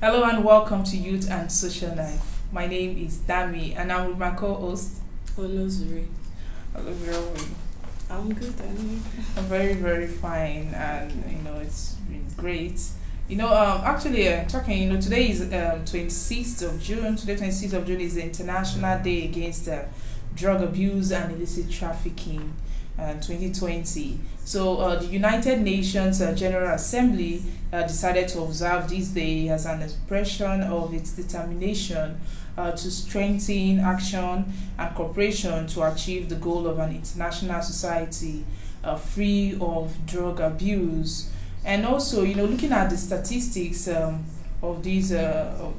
Hello and welcome to Youth and Social Life. My name is Dami and I'm with my co-host. Olozuri. Hello, how are you? I'm good, and I'm very, very fine, and it's been great. Talking. Today is 26th of June. Today, 26th of June is the International Day Against Drug Abuse and Illicit Trafficking. 2020. So the United Nations General Assembly decided to observe this day as an expression of its determination to strengthen action and cooperation to achieve the goal of an international society free of drug abuse. And also, looking at the statistics of these of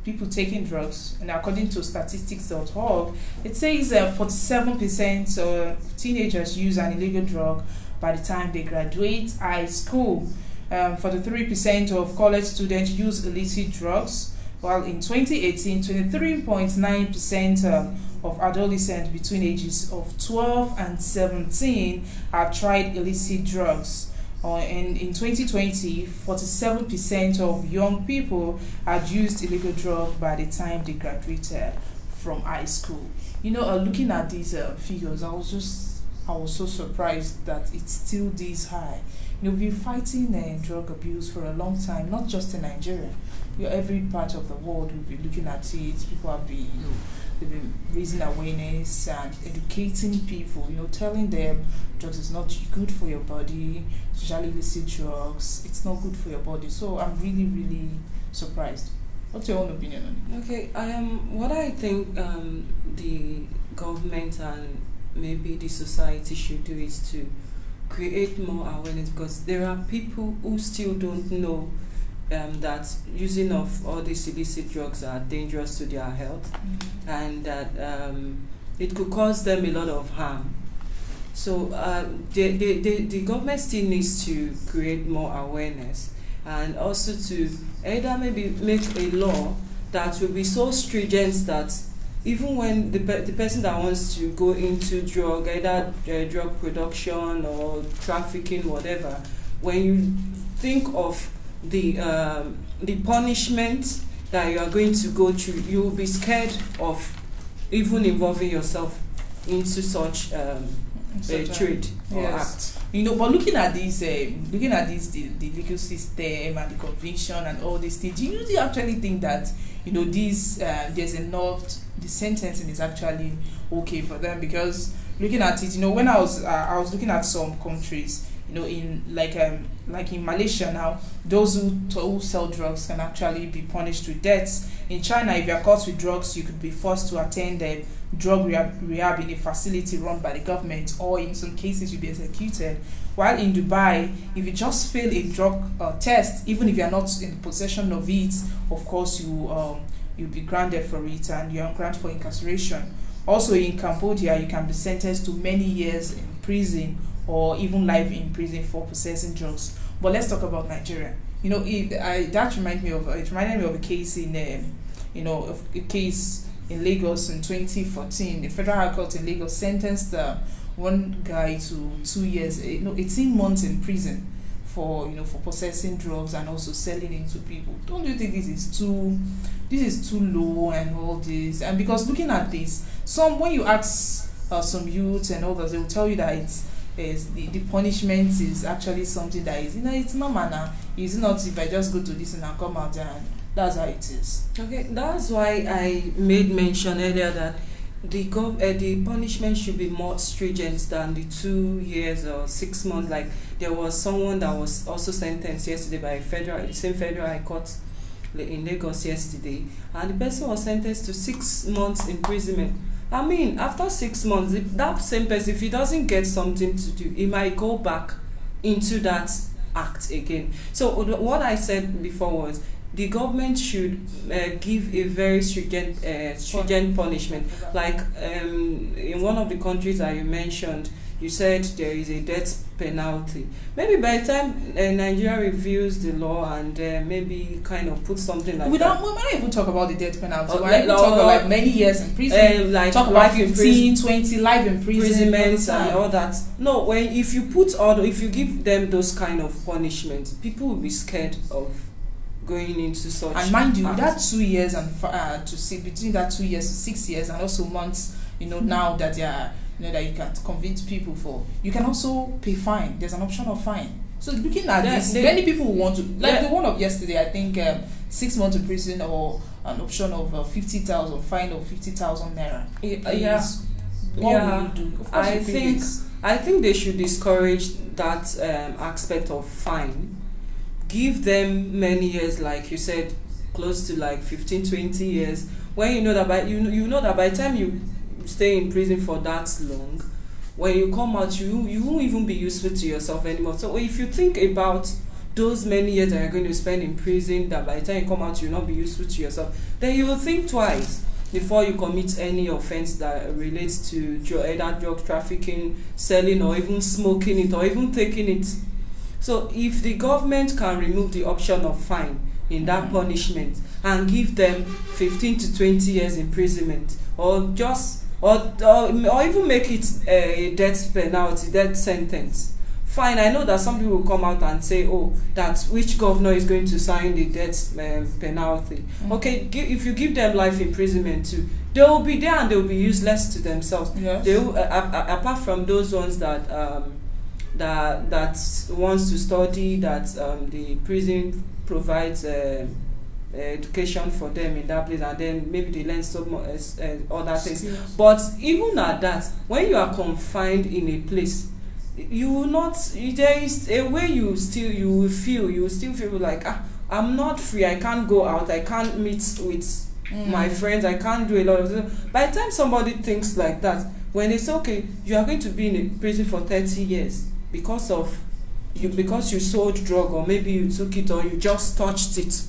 people taking drugs, and according to statistics.org, it says 47% of teenagers use an illegal drug by the time they graduate high school. 43% of college students use illicit drugs, while in 2018, 23.9% of adolescents between ages of 12 and 17 have tried illicit drugs. And in 2020, 47% of young people had used illegal drugs by the time they graduated from high school. Looking at these figures, I was so surprised that it's still this high. We've been fighting drug abuse for a long time, not just in Nigeria. Every part of the world we've been looking at it. People have been, they've been raising awareness and educating people. Telling them drugs is not good for your body, especially illicit drugs. It's not good for your body. So I'm really, really surprised. What's your own opinion on it? okay. What I think the government and maybe the society should do is to create more awareness, because there are people who still don't know that using of all these illicit drugs are dangerous to their health, and that it could cause them a lot of harm. So the government still needs to create more awareness, and also to either maybe make a law that will be so stringent that even when the person that wants to go into either drug production or trafficking, whatever, when you think of the punishment that you are going to go through, you will be scared of even involving yourself into such trade or act. But looking at this, the legal system and the conviction and all these things, do you actually think that this there's enough? The sentencing is actually okay for them? Because looking at it, when I was looking at some countries, in like in Malaysia now, those who sell drugs can actually be punished with death. In China, if you are caught with drugs, you could be forced to attend a drug rehab in a facility run by the government, or in some cases you'll be executed. While in Dubai, if you just fail a drug test, even if you are not in possession of it, of course you'll be grounded for it and you're granted for incarceration. Also in Cambodia, you can be sentenced to many years in prison or even life in prison for possessing drugs. But let's talk about Nigeria. That reminded me of a case a case in Lagos in 2014. The Federal High Court in Lagos sentenced one guy to 2 years, 18 months in prison for possessing drugs and also selling it to people. Don't you think this is too low and all this? And because looking at this, when you ask some youths and others, they will tell you that the punishment is actually something that is, it's not manner. It's not if I just go to this and I come out and that's how it is. Okay, that's why I made mention earlier that the punishment should be more stringent than the 2 years or 6 months. Like there was someone that was also sentenced yesterday by the same Federal High Court in Lagos yesterday, and the person was sentenced to 6 months imprisonment. I mean, after 6 months, that same person, if he doesn't get something to do, he might go back into that act again. So what I said before was the government should give a very stringent punishment. Like in one of the countries that you mentioned, you said there is a death penalty. Maybe by the time Nigeria reviews the law and maybe kind of put something like that. We might even talk about the death penalty. We might even talk about many years in prison. Like talk about 15, 20 life imprisonment and all that. No, if you give them those kind of punishments, people will be scared of going into such. And mind you, acts. that 2 years and to see between that 2 years to 6 years, and also months, now that they are, that you can convince people for, you can also pay fine. There's an option of fine. So looking at this, many people want to, like the one of yesterday, I think 6 months in prison or an option of 50,000 fine of 50,000 naira. What will you do? Of course, I think they should discourage that aspect of fine. Give them many years, like you said, close to like 15, 20 years. When you know that by the time you stay in prison for that long, when you come out, you won't even be useful to yourself anymore. So if you think about those many years that you're going to spend in prison, that by the time you come out, you'll not be useful to yourself, then you will think twice before you commit any offense that relates to either drug trafficking, selling, or even smoking it, or even taking it. So if the government can remove the option of fine in that punishment and give them 15 to 20 years imprisonment, or even make it a death penalty, death sentence, fine. I know that some people will come out and say, that which governor is going to sign the death penalty. Okay, if you give them life imprisonment too, they will be there and they will be useless to themselves. Yes. They will, apart from those ones that wants to study, that the prison provides education for them in that place, and then maybe they learn some other things. Yes. But even at that, when you are confined in a place, you will not, there is a way you will still feel like, I'm not free, I can't go out, I can't meet with my friends, I can't do a lot of things. By the time somebody thinks like that, when they say, okay, you are going to be in a prison for 30 years because you sold drug, or maybe you took it, or you just touched it.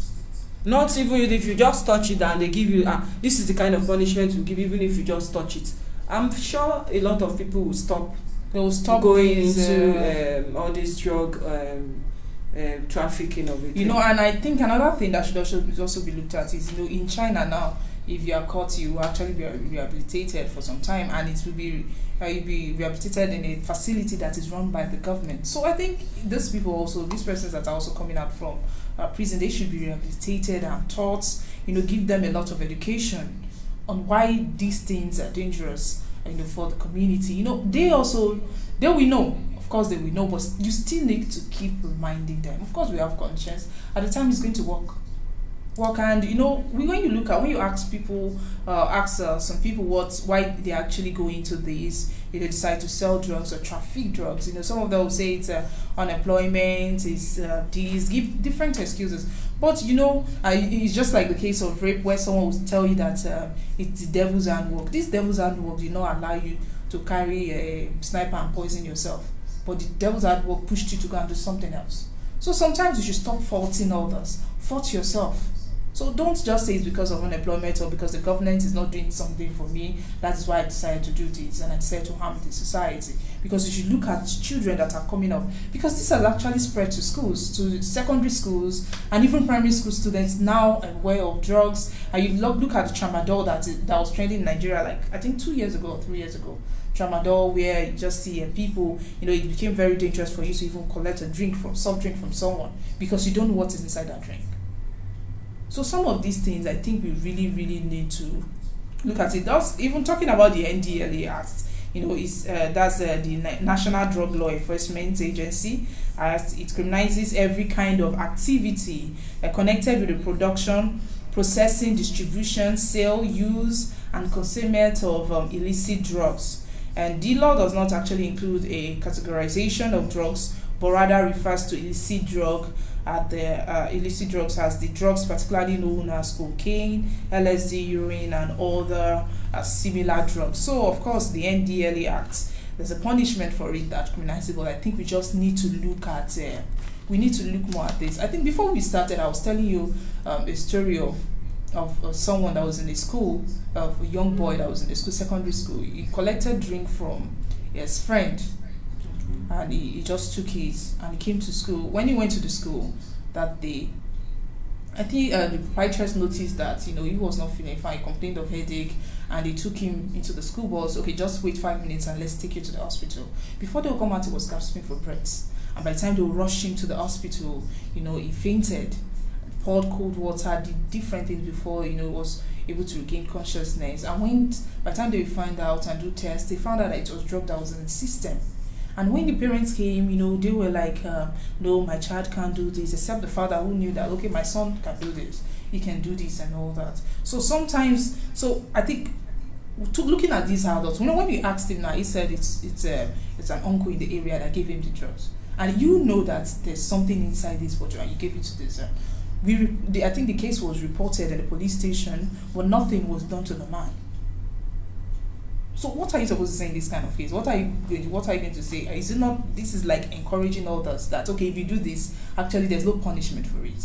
Not even if you just touch it and they give you, this is the kind of punishment we give even if you just touch it. I'm sure a lot of people will stop. They will stop going into all this drug trafficking of it. And I think another thing that should also be looked at is, in China now, if you are caught, you will actually be rehabilitated for some time, and it will be you'll be rehabilitated in a facility that is run by the government. So I think these persons that are also coming out from prison, they should be rehabilitated and taught, give them a lot of education on why these things are dangerous, for the community. They will know. Of course they will know, but you still need to keep reminding them. Of course we have conscience. At the time it's going to work. And when you ask people, some people why they actually go into these, they decide to sell drugs or traffic drugs. Some of them will say it's unemployment, it's these, give different excuses. But it's just like the case of rape, where someone will tell you that it's the devil's handwork. This devil's handwork did not allow you to carry a sniper and poison yourself, but the devil's handwork pushed you to go and do something else. So sometimes you should stop faulting others. Fault yourself. So don't just say it's because of unemployment or because the government is not doing something for me. That is why I decided to do this and I decided to harm the society. Because you should look at children that are coming up. Because this has actually spread to schools, to secondary schools, and even primary school students now aware of drugs. And you look at the tramadol that was trending in Nigeria, like I think 2 years ago or 3 years ago. Tramadol, where you just see people, it became very dangerous for you to even collect a soft drink from someone because you don't know what is inside that drink. So some of these things, I think we really, really need to look at it. That's even talking about the NDLEA Act. That's the National Drug Law Enforcement Agency. As it criminalizes every kind of activity connected with the production, processing, distribution, sale, use, and consumption of illicit drugs. And the law does not actually include a categorization of drugs, but rather refers to illicit drugs as the drugs particularly known as cocaine, LSD, heroin, and other similar drugs. So, of course, the NDLEA Act, there's a punishment for it that's criminalizable. I think we just need to look at more at this. I think before we started, I was telling you a story of someone that was in a school, of a young boy that was in the school, secondary school. He collected drink from his friend, and he just took it and he came to school. When he went to the school that day, I think the proprietress noticed that he was not feeling fine. He complained of headache, and they took him into the school bus. Okay, just wait 5 minutes and let's take you to the hospital. Before they would come out, he was gasping for breath, and by the time they rushed him to the hospital, he fainted. poured cold water, did different things before, was able to regain consciousness. And when, by the time they find out and do tests, they found out that it was drug that was in the system. And when the parents came, they were like, no, my child can't do this, except the father who knew that, okay, my son can do this, he can do this and all that. So sometimes, I think, looking at these adults, when we asked him now, he said it's an uncle in the area that gave him the drugs. And that there's something inside this bottle and you gave it to this. I think the case was reported at the police station, but nothing was done to the man. So what are you supposed to say in this kind of case? What are you going to say? Is it not, this is like encouraging others that, okay, if you do this, actually there's no punishment for it.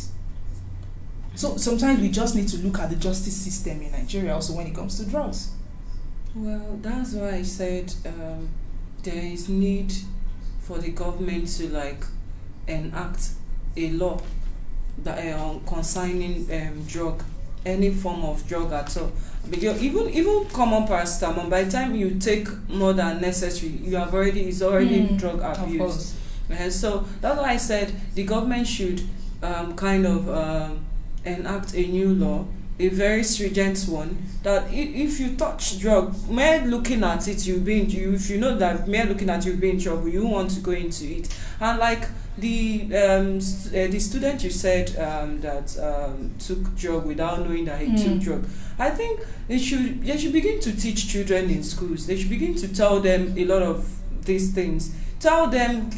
So sometimes we just need to look at the justice system in Nigeria also when it comes to drugs. Well, that's why I said there is need for the government to enact a law that concerning drug, any form of drug at all. Because even common paracetamol, by the time you take more than necessary, it's already drug abuse. And so that's why I said the government should enact a new law, a very stringent one, that if you touch drug, mere looking at it, if you know that mere looking at it, you'll be in trouble, you want to go into it. And like the student you said that took drug without knowing that he took drug, I think they should begin to teach children in schools. They should begin to tell them a lot of these things. Tell them,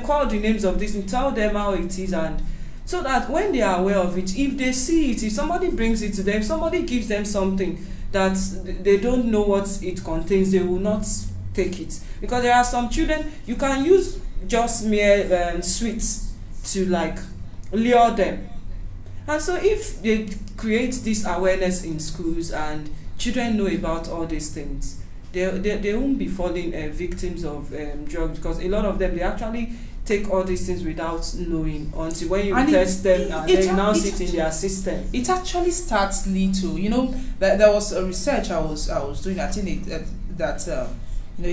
call the names of this and tell them how it is, and so that when they are aware of it, if they see it, if somebody brings it to them, somebody gives them something that they don't know what it contains, they will not take it. Because there are some children, you can use just mere sweets to lure them. And so if they create this awareness in schools and children know about all these things, they won't be falling victims of drugs, because a lot of them, they actually take all these things without knowing until when you test them and they now sit in their system. It actually starts little. There was a research I was doing. I think it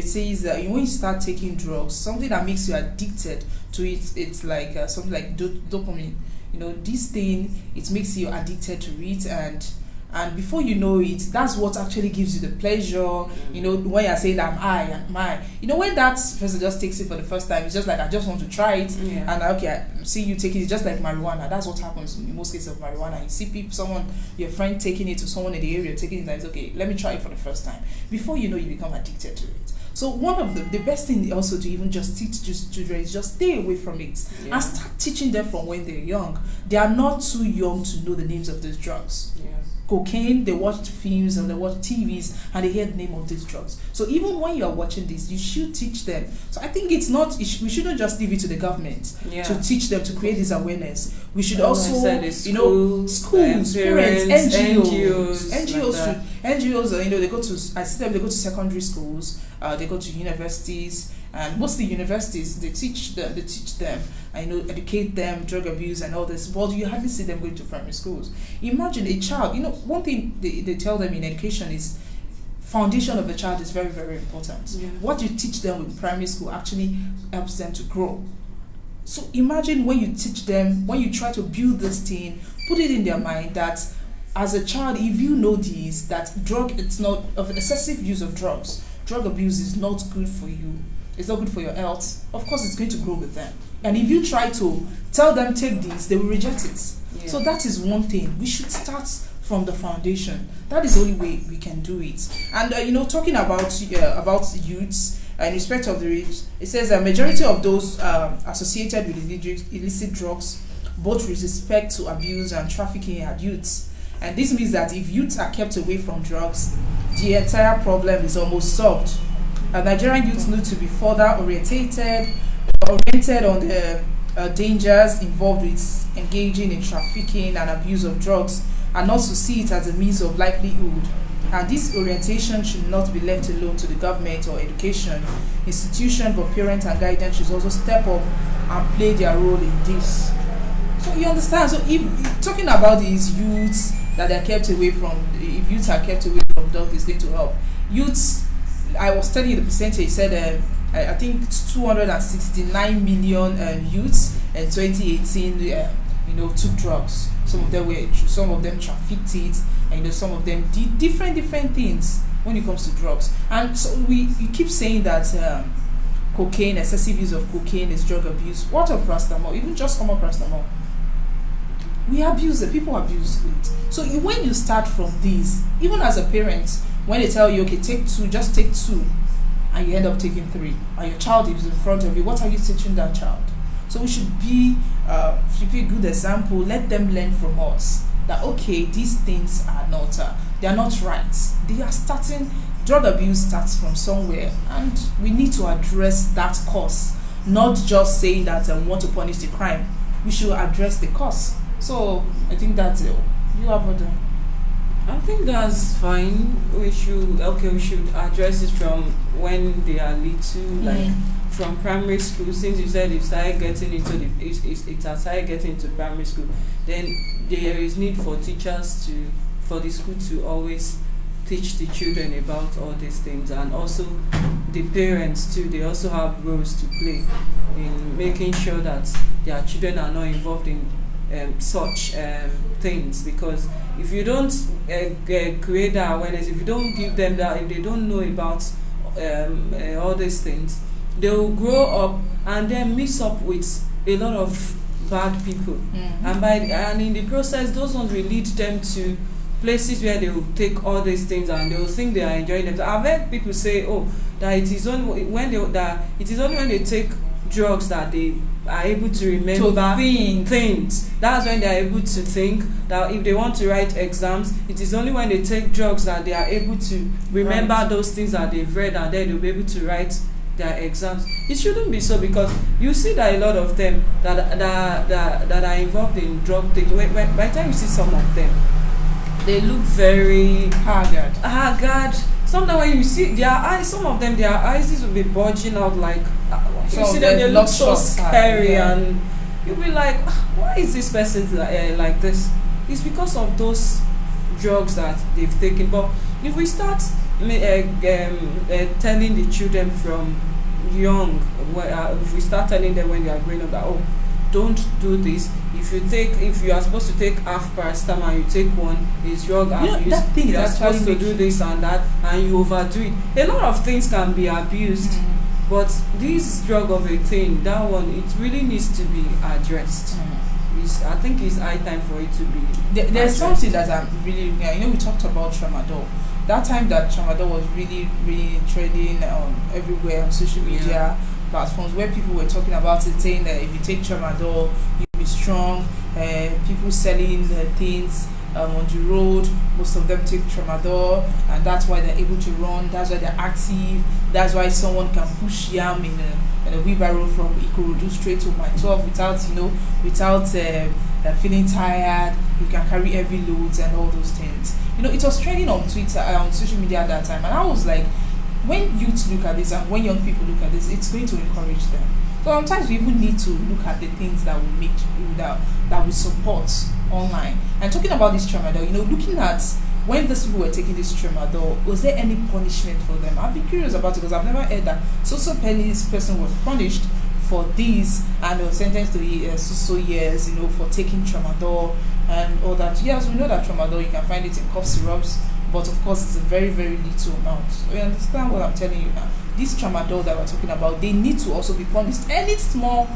says that when you start taking drugs, something that makes you addicted to it, it's like something like dopamine. This thing, it makes you addicted to it, and before you know it, that's what actually gives you the pleasure. When you're saying I'm high, when that person just takes it for the first time, it's just like, I just want to try it. And okay, I see you taking it, just like marijuana. That's what happens in most cases of marijuana. You see your friend taking it, to someone in the area taking it, and it's okay, let me try it for the first time. Before you know, you become addicted to it. So one of the best thing also to even just teach children is just stay away from it and start teaching them from when they're young. They are not too young to know the names of these drugs. Cocaine, they watch films and they watch TVs and they hear the name of these drugs. So even when you are watching this, you should teach them. So I think we shouldn't just leave it to the government to teach them, to create this awareness. We should also, schools, parents, NGOs, they go to, I see them, they go to secondary schools, they go to universities, and mostly universities, they teach them, educate them, drug abuse and all this, but you hardly see them going to primary schools. Imagine a child, one thing they tell them in education is foundation of the child is very, very important. What you teach them in primary school actually helps them to grow. So imagine when you teach them, when you try to build this thing, put it in their mind that as a child, if you know this, that it's not, of excessive use of drugs, drug abuse is not good for you. It's not good for your health. Of course, it's going to grow with them. And if you try to tell them take this, they will reject it. So that is one thing. We should start from the foundation. That is the only way we can do it. And talking about youths in respect of the rich, it says a majority of those associated with illicit drugs, both with respect to abuse and trafficking, are youths. And this means that if youths are kept away from drugs, the entire problem is almost solved. Nigerian youths need to be further oriented on the dangers involved with engaging in trafficking and abuse of drugs, and also see it as a means of livelihood. And this orientation should not be left alone to the government or education institution, but parents and guidance should also step up and play their role in this. So you understand? So if talking about these youths that are kept away from, if youths are kept away from drugs, is going to help. Youths, I was studying the percentage, said I think it's 269 million youths in 2018 took drugs. Some of them trafficked it, and some of them did different things when it comes to drugs. And so you keep saying that cocaine, excessive use of cocaine is drug abuse. What of paracetamol? Even just common paracetamol, we abuse it. People abuse it. So when you start from these, even as a parent, when they tell you, okay, take two, just take two, and you end up taking three, and your child is in front of you, what are you teaching that child? So we should be a good example. Let them learn from us that, okay, these things are not, they are not right. They are starting, drug abuse starts from somewhere, and we need to address that cause, not just saying that we want to punish the crime. We should address the cause. So I think that's it. You have other. I think that's fine. We should address it from when they are little, like from primary school. Since you said it started getting into it has started getting into primary school, then there is need for teachers for the school to always teach the children about all these things, and also the parents too. They also have roles to play in making sure that their children are not involved in such things, because if you don't create that awareness, if you don't give them that, if they don't know about all these things, they will grow up and then mix up with a lot of bad people, and in the process, those ones will lead them to places where they will take all these things and they will think they are enjoying them. I've heard people say, that it is only when they take drugs that they are able to remember things. That's when they are able to think. That if they want to write exams, it is only when they take drugs that they are able to remember those things that they've read, and then they'll be able to write their exams. It shouldn't be so, because you see that a lot of them that are involved in drug things, by the time you see some of them, they look very haggard. Sometimes when you see their eyes, some of them, their eyes will be bulging out like, you see them, they look so scary, and you'll be like, why is this person like this? It's because of those drugs that they've taken. But if we start telling the children from young, if we start telling them when they are growing up that, don't do this. If you are supposed to take half paracetamol and you take one, it's drug abuse. That thing you are supposed to do this and that, and you overdo it. A lot of things can be abused, but this drug of a thing, that one, it really needs to be addressed. I think it's high time for it to be. There's something that I'm really looking at. We talked about tramadol. That time that tramadol was really, really trending everywhere on social media platforms, where people were talking about it, saying that if you take tramadol, you'll be strong. People selling things on the road, most of them take tramadol, and that's why they're able to run. That's why they're active. That's why someone can push yam in a wheelbarrow from Ikorodu straight to my 12 without feeling tired. You can carry heavy loads and all those things. It was trending on Twitter, on social media at that time, and I was like, when youth look at this and when young people look at this, it's going to encourage them. So sometimes we even need to look at the things that will make that we support online. And talking about this tramadol, looking at when these people were taking this tramadol, was there any punishment for them? I'd be curious about it, because I've never heard that this person was punished for this and was sentenced to so years, for taking tramadol and all that. Yes, we know that tramadol, you can find it in cough syrups, but of course it's a very, very little amount. So you understand what I'm telling you now? This tramadol that we're talking about, they need to also be punished. Any small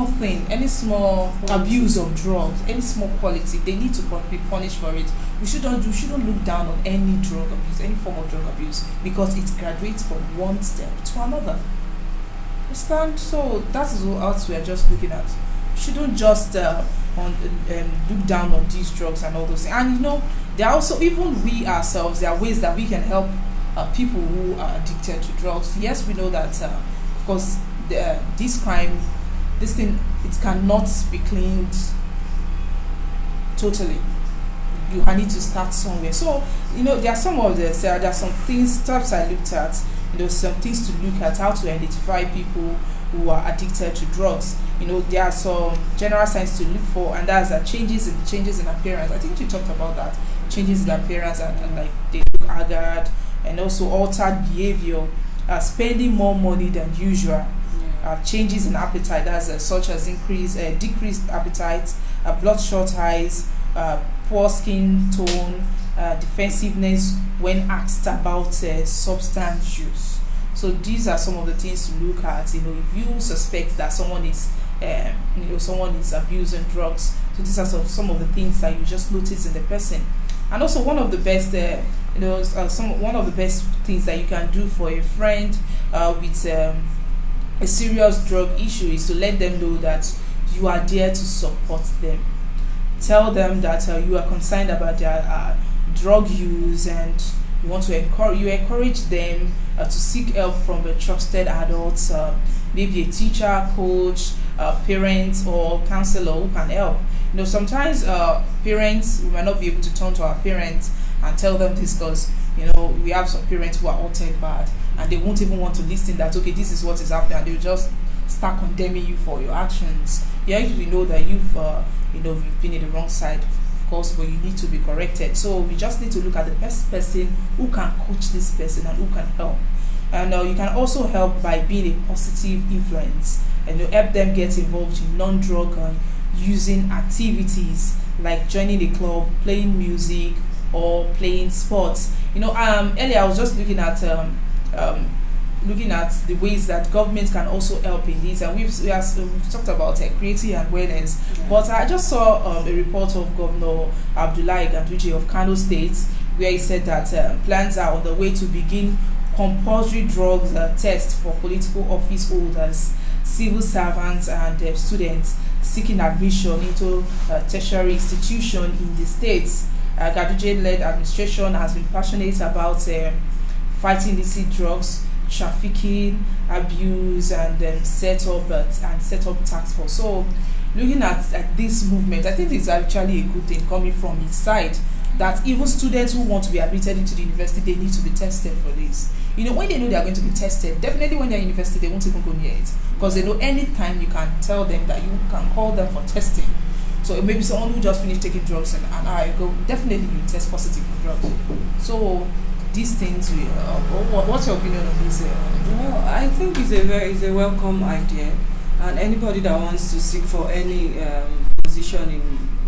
thing, any small abuse of drugs, any small quality, they need to be punished for it. We shouldn't look down on any drug abuse, any form of drug abuse, because it graduates from one step to another. Understand? So that is what we are just looking at. We shouldn't just look down on these drugs and all those things. And there are also, even we ourselves, there are ways that we can help people who are addicted to drugs. Yes, we know that, of course, this thing, it cannot be cleaned totally. You need to start somewhere. So, there are some of this, there are some steps I looked at, some things to look at, how to identify people who are addicted to drugs. There are some general signs to look for, and that's changes in appearance. I think you talked about that. Changes in appearance and like they look haggard, and also altered behavior, spending more money than usual. changes in appetite, that's such as decreased appetite, bloodshot eyes, poor skin tone, defensiveness when asked about substance use. So these are some of the things to look at. If you suspect that someone is someone is abusing drugs, so these are some of the things that you just notice in the person. And also one of the best one of the best things that you can do for a friend with a serious drug issue is to let them know that you are there to support them. Tell them that you are concerned about their drug use, and you want to encourage them to seek help from a trusted adult, maybe a teacher, coach, parent, or counselor who can help. Sometimes parents, we might not be able to turn to our parents and tell them this, because we have some parents who are altered bad, and they won't even want to listen that, okay, this is what is happening, and they'll just start condemning you for your actions. Yeah, we know that you've been in the wrong side, of course, but you need to be corrected. So we just need to look at the best person who can coach this person and who can help. And you can also help by being a positive influence, and help them get involved in non-drug using activities like joining a club, playing music, or playing sports. Earlier I was just looking at the ways that government can also help in this, and we've talked about creating awareness. Yeah. But I just saw a report of Governor Abdullahi Ganduje of Kano State, where he said that plans are on the way to begin compulsory drugs tests for political office holders, civil servants, and students seeking admission into tertiary institution in the states. Ganduje-led administration has been passionate about fighting illicit drugs, trafficking, abuse, and set up task force. So, looking at this movement, I think it's actually a good thing coming from his side, that even students who want to be admitted into the university, they need to be tested for this. When they know they are going to be tested, definitely when they're in university, they won't even go near it, because they know anytime you can tell them that you can call them for testing. So maybe someone who just finished taking drugs and I go, definitely you test positive for drugs. So these things, what's your opinion on this? Well, I think it's a welcome idea, and anybody that wants to seek for any position in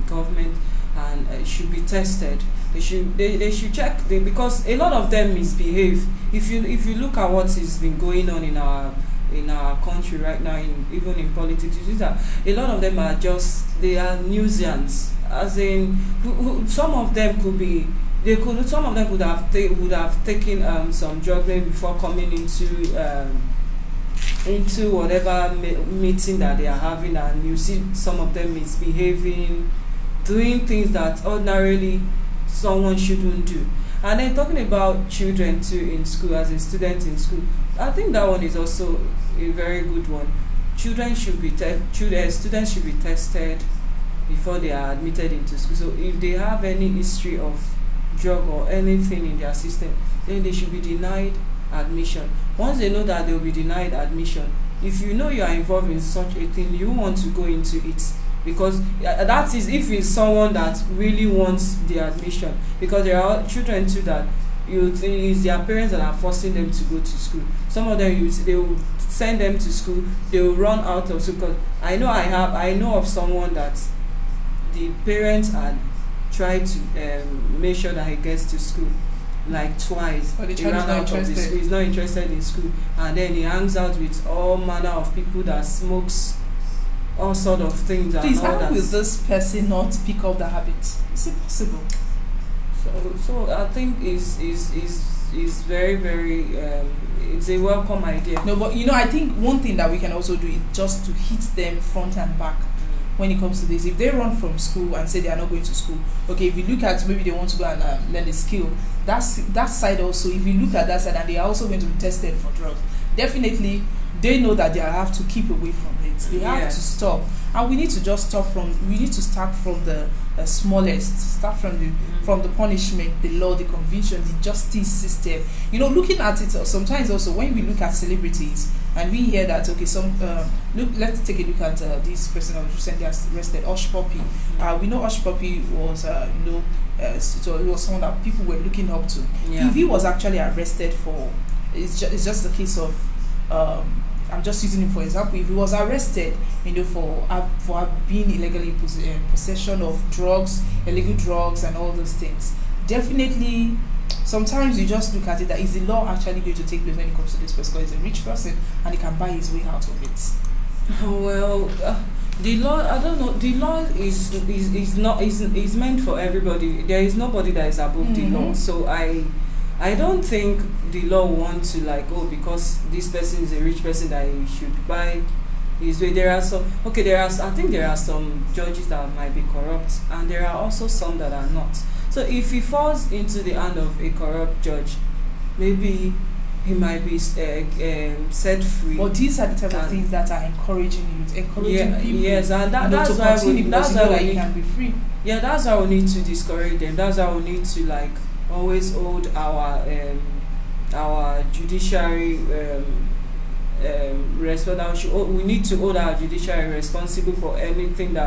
government and should be tested. They should check because a lot of them misbehave. If you look at what has been going on in our country right now, even in politics, you see that a lot of them are they are nuisance. As in, some of them could be. Some of them would have taken some drug before coming into whatever meeting that they are having, and you see some of them misbehaving, doing things that ordinarily someone shouldn't do. And then talking about children too in school, as a student in school, I think that one is also a very good one. Students should be tested before they are admitted into school. So if they have any history of drug or anything in their system, then they should be denied admission. Once they know that they will be denied admission, if you know you are involved in such a thing, you want to go into it, because that is if it's someone that really wants the admission. Because there are children too that you think it's their parents that are forcing them to go to school. Some of them they will send them to school, they will run out of school. Because I know of someone that the parents had tried to make sure that he gets to school like twice. But the he child ran is not out of the interested. school. He's not interested in school, and then he hangs out with all manner of people that smokes all sort of things. Please, and all how that. will this person not pick up the habit? Is it possible? So I think is very very it's a welcome idea. No, but I think one thing that we can also do is just to hit them front and back. When it comes to this, if they run from school and say they are not going to school, okay, if you look at maybe they want to go and learn a skill, that side also, if you look at that side and they are also going to be tested for drugs, definitely they know that they have to keep away from it. They have to stop, and we need to just start from the smallest, start from the punishment, the law, the conviction, the justice system. Looking at it sometimes also when we look at celebrities and we hear that, okay, let's take a look at this person that was recently arrested, Hush Puppy. We know Hush Puppy was so it was someone that people were looking up to. If he was actually arrested for, it's just a case of I'm just using him for example. If he was arrested, for being illegally in possession of drugs, illegal drugs, and all those things, definitely. Sometimes you just look at it that is the law actually going to take place when it comes to this person because he's a rich person and he can buy his way out of it. Well, the law, I don't know. The law is not is meant for everybody. There is nobody that is above the law. So I don't think the law wants to like, oh, because this person is a rich person that he should buy his way. There are some I think there are some judges that might be corrupt, and there are also some that are not. So if he falls into the hand of a corrupt judge, maybe he might be set free. But these are the type of things that are encouraging youth, encouraging people. Yes, and that's why we can be free. Yeah, that's why we need to discourage them. That's why we need to like always hold our judiciary we need to hold our judiciary responsible for anything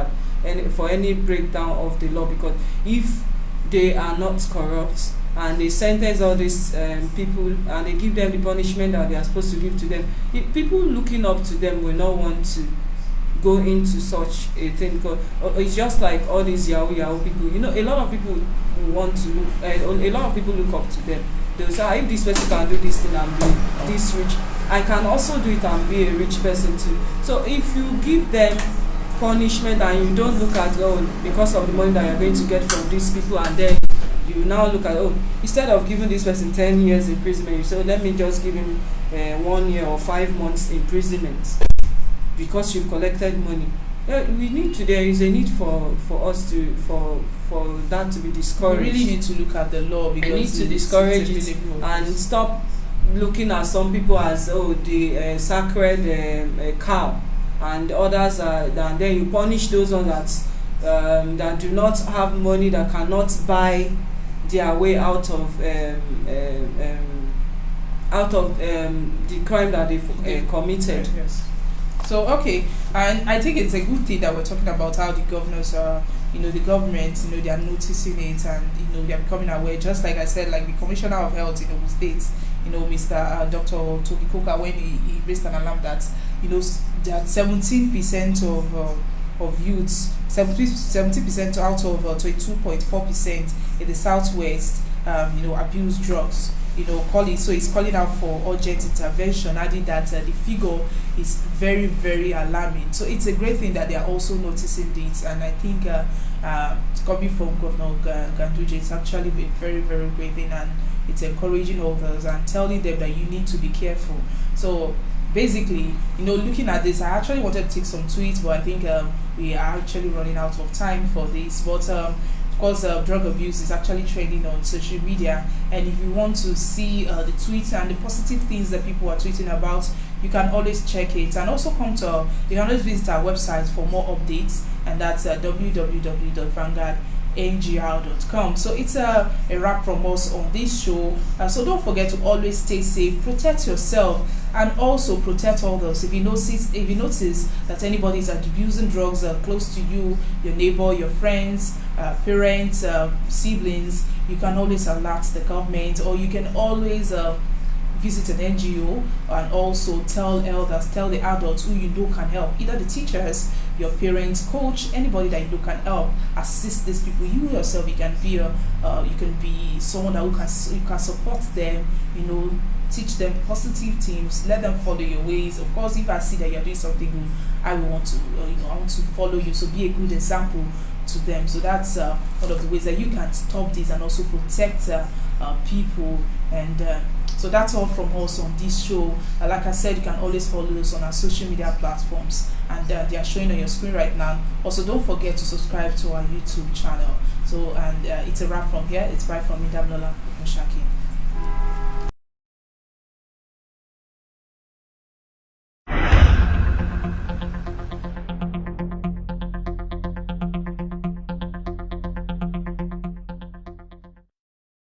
for any breakdown of the law, because if they are not corrupt and they sentence all these people and they give them the punishment that they are supposed to give to them, people looking up to them will not want to go into such a thing, because it's just like all these yahoo people. A lot of people want to look, a lot of people look up to them. They'll say, if this person can do this thing and be this rich, I can also do it and be a rich person too. So if you give them punishment and you don't look at, because of the money that you're going to get from these people, and then you now look at, instead of giving this person 10 years imprisonment, you say, let me just give him 1 year or 5 months imprisonment because you've collected money. There is a need for us to for that to be discouraged. We really need to look at the law, because we need to discourage it and stop looking at some people as the sacred cow, and others and then you punish those ones that do not have money, that cannot buy their way out of the crime that they've committed. Yes. So and I think it's a good thing that we're talking about how the governors are, the government, they are noticing it, and they are becoming aware. Just like I said, like the Commissioner of Health in Ogun State, Mr. Dr. Toby Coker, when he raised an alarm that that 17% of youths, 70% out of 22.4% in the southwest, abuse drugs. So he's calling out for urgent intervention, adding that the figure is very, very alarming. So it's a great thing that they are also noticing this, and I think coming from Governor Ganduje, it's actually a very, very great thing, and it's encouraging others and telling them that you need to be careful. So basically, looking at this, I actually wanted to take some tweets, but I think we are actually running out of time for this. But of course, drug abuse is actually trending on social media, and if you want to see the tweets and the positive things that people are tweeting about, you can always check it, and also you can always visit our website for more updates, and that's www.vanguardngr.com. So it's a wrap from us on this show. So don't forget to always stay safe, protect yourself, and also protect others. If you notice that anybody is abusing drugs close to you, your neighbor, your friends, parents, siblings, you can always alert the government, or you can always visit an NGO and also tell the adults who can help, either the teachers, your parents, coach, anybody that can help assist these people. You yourself, you can be someone who can support them, teach them positive things, let them follow your ways. Of course, if I see that you're doing something good, I want to follow you. So be a good example to them. So that's one of the ways that you can stop this and also protect people. And so that's all from us on this show. Like I said, you can always follow us on our social media platforms, and they are showing on your screen right now. Also, don't forget to subscribe to our YouTube channel. So, and it's a wrap from here. It's bye from me, Damlola Mushaki.